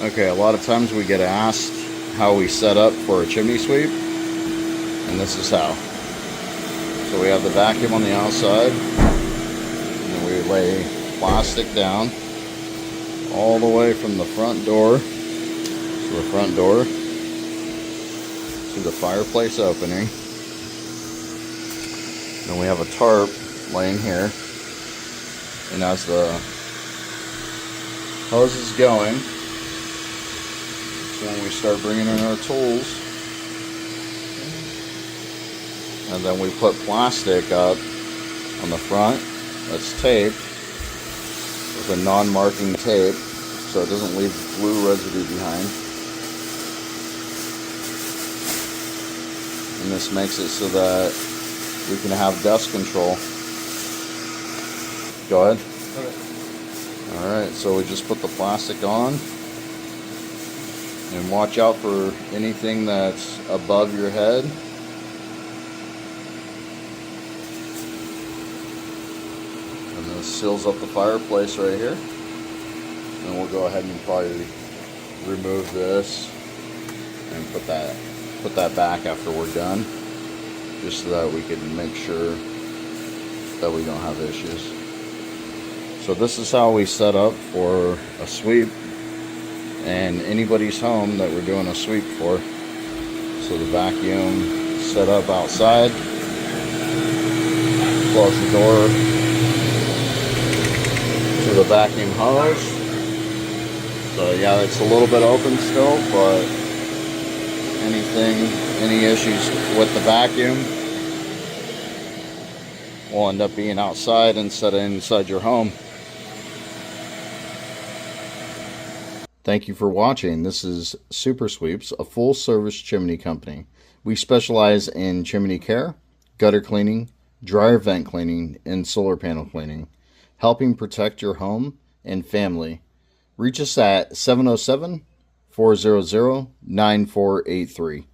Okay, a lot of times we get asked how we set up for a chimney sweep, and this is how. So we have the vacuum on the outside, and then we lay plastic down all the way from the front door to the front door to the fireplace opening. Then we have a tarp laying here, and as the hose is going, when we start bringing in our tools, and then we put plastic up on the front that's taped with a non-marking tape so it doesn't leave glue residue behind. And this makes it so that we can have dust control. Go ahead. Okay. Alright, so we just put the plastic on. And watch out for anything that's above your head. And this seals up the fireplace right here. And we'll go ahead and probably remove this and put that back after we're done, just so that we can make sure that we don't have issues. So this is how we set up for a sweep and anybody's home that we're doing a sweep for. So the vacuum set up outside, close the door to the vacuum hose. So yeah, it's a little bit open still, but any issues with the vacuum will end up being outside instead of inside your home. Thank you for watching. This is Super Sweeps, a full-service chimney company. We specialize in chimney care, gutter cleaning, dryer vent cleaning, and solar panel cleaning, helping protect your home and family. Reach us at 707-400-9483.